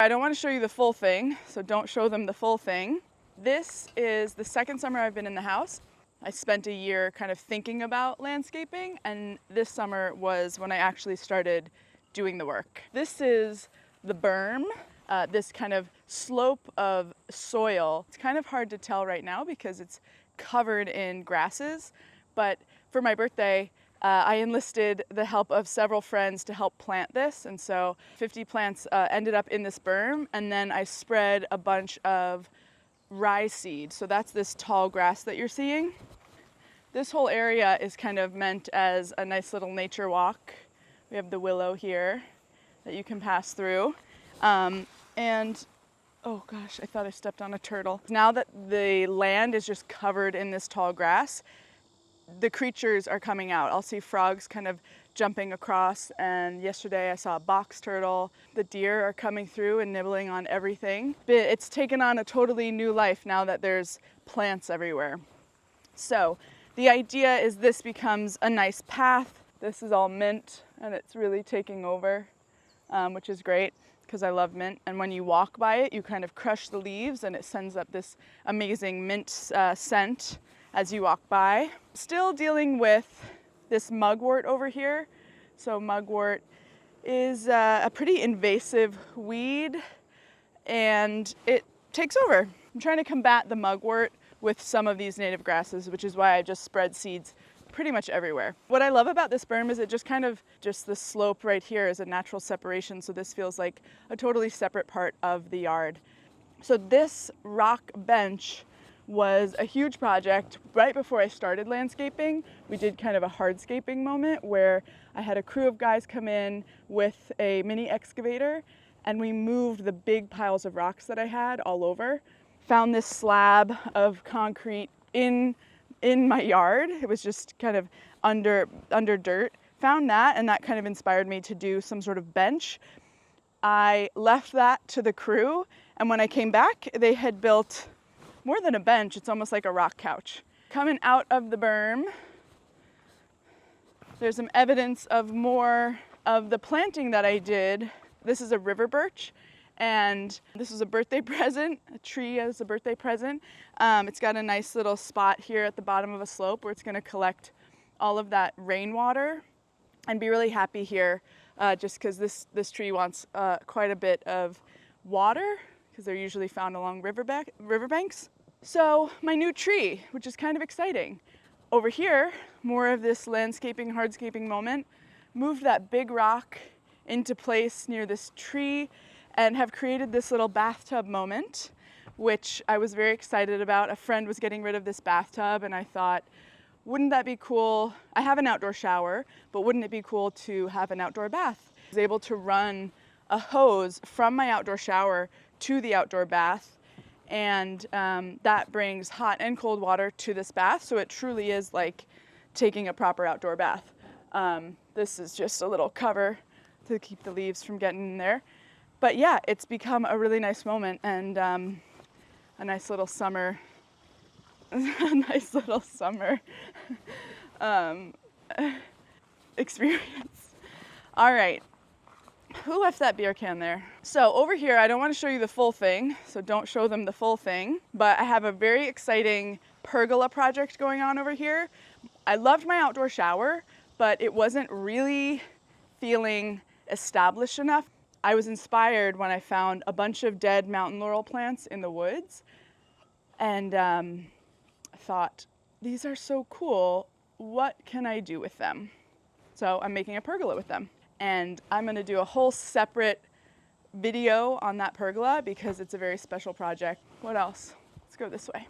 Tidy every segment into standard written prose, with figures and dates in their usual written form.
I don't want to show you the full thing, so don't show them the full thing. This is the second summer I've been in the house. I spent a year kind of thinking about landscaping, and this summer was when I actually started doing the work. This is the berm, this kind of slope of soil. It's kind of hard to tell right now because it's covered in grasses, but for my birthday, I enlisted the help of several friends to help plant this, and so 50 plants ended up in this berm, and then I spread a bunch of rye seed. So that's this tall grass that you're seeing. This whole area is kind of meant as a nice little nature walk. We have the willow here that you can pass through. And oh gosh, I thought I stepped on a turtle. Now that the land is just covered in this tall grass, the creatures are coming out. I'll see frogs kind of jumping across, and yesterday I saw a box turtle. The deer are coming through and nibbling on everything. But it's taken on a totally new life now that there's plants everywhere. So the idea is this becomes a nice path. This is all mint and it's really taking over, which is great because I love mint. And when you walk by it, you kind of crush the leaves and it sends up this amazing mint scent as you walk by. Still dealing with this mugwort over here. So mugwort is a pretty invasive weed and it takes over. I'm trying to combat the mugwort with some of these native grasses, which is why I just spread seeds pretty much everywhere. What I love about this berm is it just the slope right here is a natural separation, so this feels like a totally separate part of the yard. So this rock bench was a huge project. Right before I started landscaping, we did kind of a hardscaping moment where I had a crew of guys come in with a mini excavator and we moved the big piles of rocks that I had all over. Found this slab of concrete in my yard. It was just kind of under dirt. Found that, and that kind of inspired me to do some sort of bench. I left that to the crew, and when I came back, they had built more than a bench. It's almost like a rock couch. Coming out of the berm, there's some evidence of more of the planting that I did. This is a river birch, and this was a birthday present, a tree as a birthday present. It's got a nice little spot here at the bottom of a slope where it's gonna collect all of that rainwater and be really happy here just because this tree wants quite a bit of water because they're usually found along riverbanks. So my new tree, which is kind of exciting. Over here, more of this landscaping, hardscaping moment, moved that big rock into place near this tree and have created this little bathtub moment, which I was very excited about. A friend was getting rid of this bathtub and I thought, wouldn't that be cool? I have an outdoor shower, but wouldn't it be cool to have an outdoor bath? I was able to run a hose from my outdoor shower to the outdoor bath, and that brings hot and cold water to this bath, so it truly is like taking a proper outdoor bath. This is just a little cover to keep the leaves from getting in there. But yeah, it's become a really nice moment and a nice little summer, experience. All right, who left that beer can there? So over here, I don't want to show you the full thing, so don't show them the full thing, but I have a very exciting pergola project going on over here. I loved my outdoor shower, but it wasn't really feeling established enough. I was inspired when I found a bunch of dead mountain laurel plants in the woods, and I thought, these are so cool, what can I do with them? So I'm making a pergola with them, and I'm gonna do a whole separate video on that pergola because it's a very special project. What else? Let's go this way.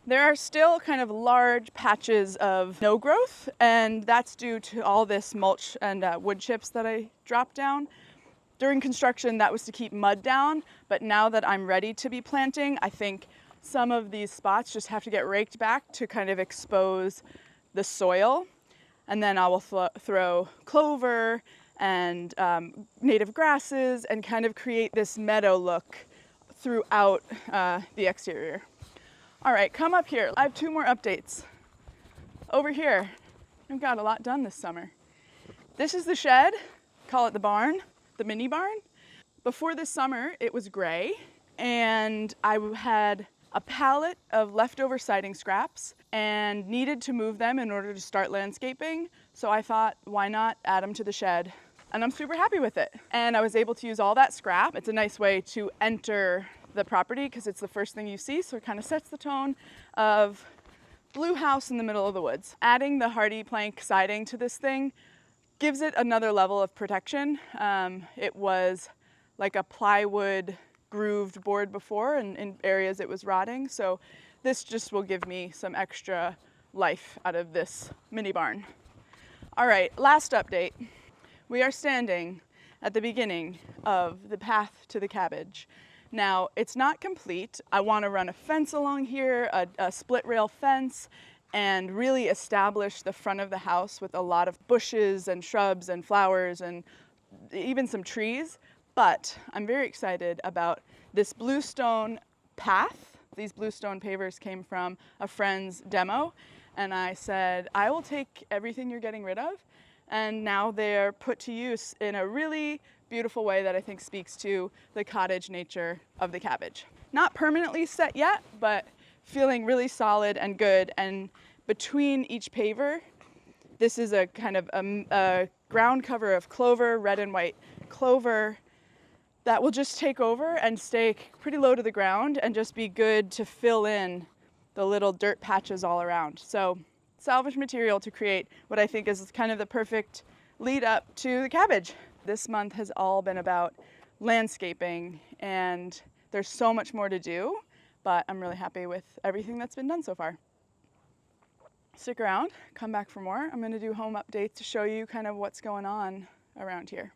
There are still kind of large patches of no growth, and that's due to all this mulch and wood chips that I dropped down. During construction, that was to keep mud down, but now that I'm ready to be planting, I think some of these spots just have to get raked back to kind of expose the soil. And then I will throw clover and native grasses and kind of create this meadow look throughout the exterior. All right, come up here. I have two more updates. Over here, I've got a lot done this summer. This is the shed, call it the barn. the mini barn. Before this summer, it was gray, and I had a pallet of leftover siding scraps and needed to move them in order to start landscaping. So I thought, why not add them to the shed? And I'm super happy with it. And I was able to use all that scrap. It's a nice way to enter the property because it's the first thing you see, so it kind of sets the tone of blue house in the middle of the woods. Adding the hardy plank siding to this thing gives it another level of protection. It was like a plywood grooved board before, and in areas it was rotting, so this just will give me some extra life out of this mini barn. All right, last update. We are standing at the beginning of the path to the cabbage. Now, it's not complete. I want to run a fence along here, a split rail fence, and really establish the front of the house with a lot of bushes and shrubs and flowers and even some trees. But I'm very excited about this bluestone path. These bluestone pavers came from a friend's demo, and I said, I will take everything you're getting rid of, and now they're put to use in a really beautiful way that I think speaks to the cottage nature of the cabbage. Not permanently set yet, but feeling really solid and good. And between each paver, this is a kind of a ground cover of clover, red and white clover, that will just take over and stay pretty low to the ground and just be good to fill in the little dirt patches all around. So salvage material to create what I think is kind of the perfect lead up to the cabbage. This month has all been about landscaping, and there's so much more to do, but I'm really happy with everything that's been done so far. Stick around, come back for more. I'm going to do home updates to show you kind of what's going on around here.